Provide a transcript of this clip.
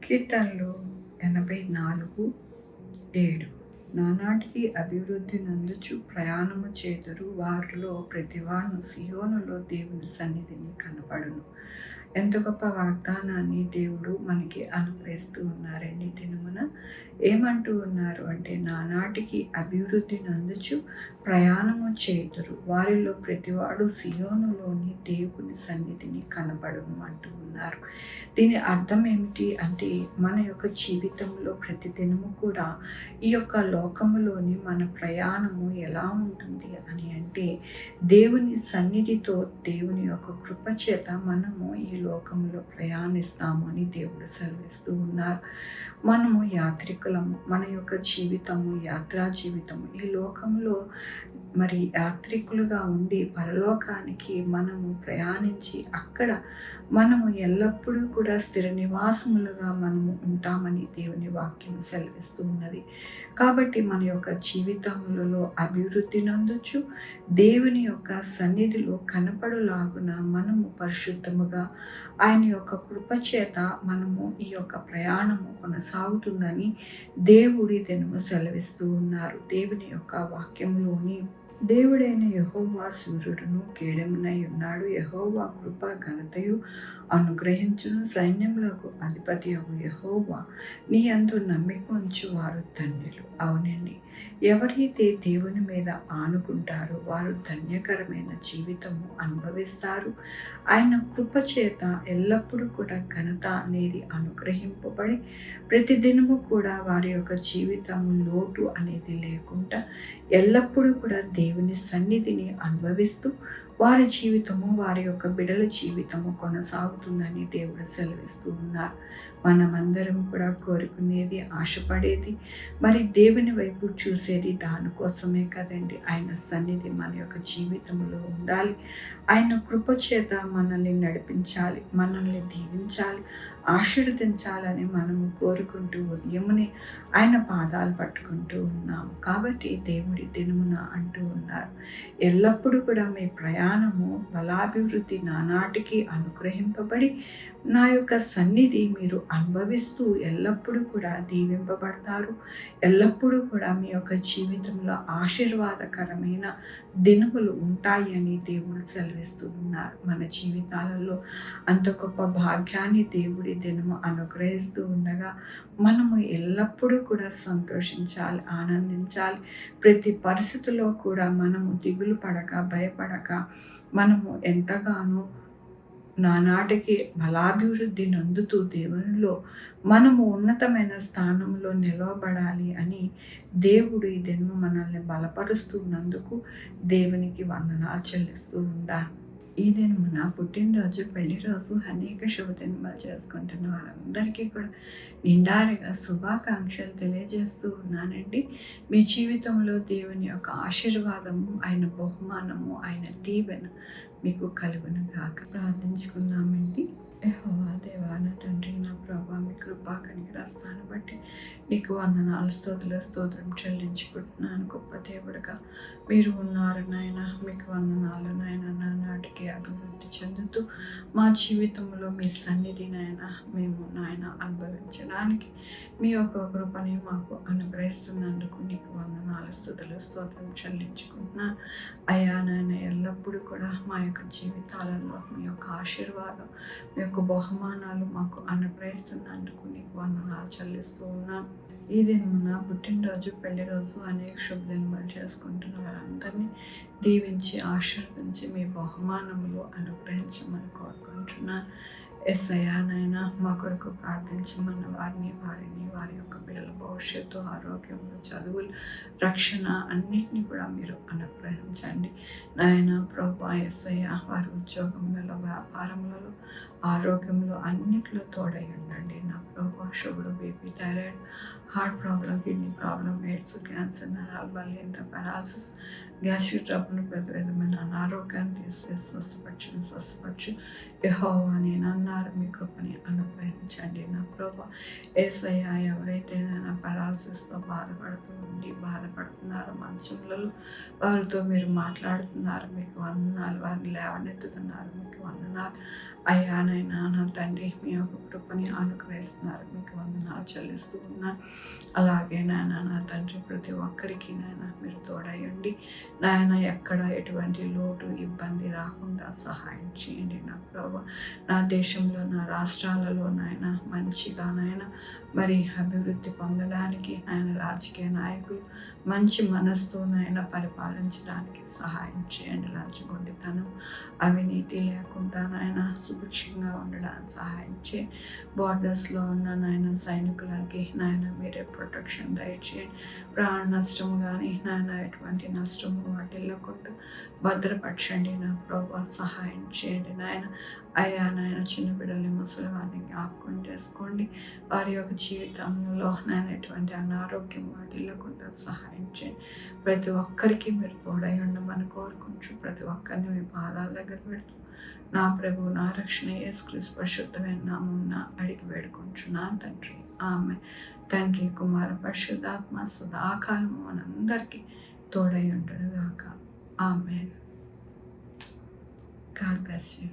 కీర్తనలు 84:7. నానాటికి అభివృద్ధి నందుచు ప్రయాణము చేతురు, వారిలో ప్రతివాను సియోనులో దేవుని సన్నిధిని కనపడును. ఎంత గొప్ప వాగ్దానాన్ని దేవుడు మనకి అనుగ్రహిస్తూ ఉన్నారండి. దినమున ఏమంటూ ఉన్నారు అంటే, నానాటికి అభివృద్ధి నందుచు ప్రయాణము చేతురు, వారిలో ప్రతివాడు సియోనులోని దేవుని సన్నిధిని కనపడును అంటూ ఉన్నారు. దీని అర్థం ఏమిటి అంటే, మన యొక్క జీవితంలో ప్రతి దినము కూడా ఈ యొక్క లోకములోని మన ప్రయాణము ఎలా ఉంటుంది అని అంటే, దేవుని సన్నిధితో దేవుని యొక్క కృప చేత మనము ఈ లోకములో ప్రయాణిస్తాము అని దేవుడు సెలవిస్తూ ఉన్నారు. మనము యాత్రికులము. మన యొక్క జీవితము యాత్రా జీవితము. ఈ లోకంలో మరి యాత్రికులుగా ఉండి పరలోకానికి మనము ప్రయాణించి అక్కడ మనము ఎల్లప్పుడూ కూడా స్థిర నివాసములుగా మనము ఉంటామని దేవుని వాక్యం సెలవిస్తూ ఉన్నది. కాబట్టి మన యొక్క జీవితములలో అభివృద్ధి నందొచ్చు, దేవుని యొక్క సన్నిధిలో కనపడులాగున మనము పరిశుద్ధముగా ఆయన యొక్క కృపచేత మనము ఈ యొక్క ప్రయాణము కొనసాగుతుందని దేవుడి దినము సెలవిస్తూ ఉన్నారు. దేవుని యొక్క వాక్యంలోని దేవుడైన యెహోవా సూర్యుడును కేడమునై ఉన్నాడు. యెహోవా కృప ఘనతయు అనుగ్రహించును. సైన్యములకు అధిపతి అగు యెహోవా నీ యందు నమ్మిక ఉంచు వారు ధన్యులు. అవునండి, ఎవరైతే దేవుని మీద ఆనుకుంటారో వారు ధన్యకరమైన జీవితము అనుభవిస్తారు. ఆయన కృప చేత ఎల్లప్పుడూ కూడా ఘనత అనేది అనుగ్రహింపబడి ప్రతిదినము కూడా వారి యొక్క జీవితము లోటు అనేది లేకుండా ఎల్లప్పుడూ కూడా దేవుని సన్నిధిని అనుభవిస్తూ వారి జీవితము, వారి యొక్క బిడ్డల జీవితము కొనసాగుతుందని దేవుడు సెలవిస్తూ ఉన్నారు. మనమందరం కూడా కోరుకునేది, ఆశపడేది, మరి దేవుని వైపు చూసేది దానికోసమే కదండి. ఆయన సన్నిధి మన యొక్క జీవితంలో ఉండాలి. ఆయన కృప చేత మనల్ని నడిపించాలి, మనల్ని దీవించాలి, ఆశీర్వదించాలని మనము కోరుకుంటూ ఉదయమునే ఆయన పాదాలు పట్టుకుంటూ ఉన్నాము. కాబట్టి దేవుడి దినమున అంటూ ఉన్నారు, ఎల్లప్పుడూ కూడా మీ ప్రయాణము బలాభివృద్ధి నానాటికి అనుగ్రహింపబడి నా యొక్క సన్నిధి మీరు అనుభవిస్తూ ఎల్లప్పుడూ కూడా దీవింపబడతారు. ఎల్లప్పుడూ కూడా మీ యొక్క జీవితంలో ఆశీర్వాదకరమైన దినములు ఉంటాయి అని దేవుడు సెలవిస్తూ ఉన్నారు. మన జీవితాలలో అంత గొప్ప భాగ్యాన్ని దేవుడి దినము అనుగ్రహిస్తూ ఉండగా మనము ఎల్లప్పుడూ కూడా సంతోషించాలి, ఆనందించాలి. ప్రతి పరిస్థితిలో కూడా మనము దిగులు పడక, భయపడక మనము ఎంతగానో నానాటికి బలాభివృద్ధి నందుతూ దేవునిలో మనము ఉన్నతమైన స్థానంలో నిలవబడాలి అని దేవుడు ఈ దినము మనల్ని బలపరుస్తున్నందుకు దేవునికి వందనాలు చెల్లిస్తూ ఉండాలి. ఈ దినమున పుట్టినరోజు, పెళ్లి రోజు, అనేక శుభదినాలు చేసుకుంటున్న వారందరికీ కూడా నిండారుగా శుభాకాంక్షలు తెలియజేస్తూ ఉన్నానండి. మీ జీవితంలో దేవుని యొక్క ఆశీర్వాదము, ఆయన బహుమానము, ఆయన దీవెన మీకు కలుగును గాక. ప్రార్థించుకున్నామండి. యెహోవా దేవా, నా తండ్రి, నా ప్రభా, మీ కృపా కనికరాస్తాను బట్టి నీకు వందనాలు, స్తోత్రం చెల్లించుకుంటున్నాను. గొప్ప దేవుడుగా మీరు ఉన్నారు నాయన. మీకు వందనాలు నాయన. నానాటికి అభివృద్ధి చెందుతూ మా జీవితంలో మీ సన్నిధి నాయన మేము నాయన అనుభవించడానికి మీ యొక్క కృపని మాకు అనుగ్రహిస్తున్నందుకు నీకు వందనాలు, స్తోత్రం చెల్లించుకుంటున్నాను. అయ్యా నాయన, ఎల్లప్పుడూ కూడా మా యొక్క జీవితాలలో మీ యొక్క ఆశీర్వాదం, మీ యొక్క బహుమానాలు మాకు అనుగ్రహిస్తున్నందుకు నీకు వందనాలు చెల్లిస్తూ ఉన్నాను. ఈ దినమున పుట్టినరోజు, పెళ్లి రోజు, అనేక శుభదినాలు చేసుకుంటున్న వారందరినీ దీవించి ఆశీర్వదించి మీ బహుమానములు అనుగ్రహించమని కోరుకుంటున్నాను. యేసయ్యా నాయన, మా కొరకు ప్రార్థించమన్న వారిని వారి యొక్క పిల్లల భవిష్యత్తు, ఆరోగ్యము, చదువులు, రక్షణ అన్నిటినీ కూడా మీరు అనుగ్రహించండి నాయన. ప్రభువా యేసయ్యా, వారి ఉద్యోగములలో, వ్యాపారములలో, ఆరోగ్యంలో అన్నిట్లో తోడై ఉండండి నా ప్రభువా. Sugar, BP, thyroid, heart problem, kidney problem, AIDS, cancer, నరాలు బలహీనత, పారాలసిస్, గ్యాస్ట్రిక్ ట్రబుల్, ప్రతి విధమైన అనారోగ్యాన్ని తీసివేసి స్వస్థపరచు యెహోవా నేను అన్నారు. మీ కృపని అనుగ్రహించండి నా ప్రభువా. యేసయ్యా, ఎవరైతే నా పారాలసిస్తో బాధపడుతున్నారో మంచంలలో, వారితో మీరు మాట్లాడుతున్నారు. మీకు వందనాలు. వారిని లేవనెత్తుతున్నారు. మీకు వందనాలు. అయ్యానైనా నా తండ్రి మీ యొక్క కృపని అనుగ్రహిస్తున్నారు, మీకు వందనాలు చెల్లిస్తూ ఉన్నాను. అలాగే నాయన నా తండ్రి ప్రతి ఒక్కరికి నాయన మీరు తోడయ్యండి. నాయన ఎక్కడ ఎటువంటి లోటు ఇబ్బంది రాకుండా సహాయం చేయండి నా ప్రభు. నా దేశంలో నా రాష్ట్రాలలో నాయన మంచిగా నాయన మరి అభివృద్ధి పొందడానికి నాయన రాజకీయ నాయకులు మంచి మనసుతో నాయన పరిపాలించడానికి సహాయం చేయండి. లంచగొండితనం అవినీతి లేకుండా నాయన సుభిక్షంగా ఉండడానికి సహాయం చేయండి. బార్డర్స్లో ఉన్న నాయన సైనికులకి నాయన మీరే ప్రొటెక్షన్ దయచేయండి. ప్రాణ నష్టం కానీ నాయన ఎటువంటి నష్టము వాటిల్లకుండా భద్రపరచండి నా ప్రభు. సహాయం చేయండి నాయన. అయ్యా నాయన చిన్న బిడ్డల్ని ముసలి వారిని జ్ఞాపకం చేసుకోండి. వారి యొక్క జీవితంలో నాయన ఎటువంటి అనారోగ్యం వాటిల్లకుండా సహాయం చేయండి. ప్రతి ఒక్కరికి మీరు తోడై ఉండమని కోరుకుంటూ ప్రతి ఒక్కరిని మీ పాదాల దగ్గర పెడుతూ నా ప్రభు నా రక్షణ యేసుక్రీస్తు పరిశుద్ధమైన నామమున అడిగి వేడుకుంటున్నాను తండ్రి. ఆమె తండ్రి కుమార పరిశుద్ధాత్మ సదాకాలము మనందరికీ తోడై ఉండడు గాక. ఆమెన్. God bless you.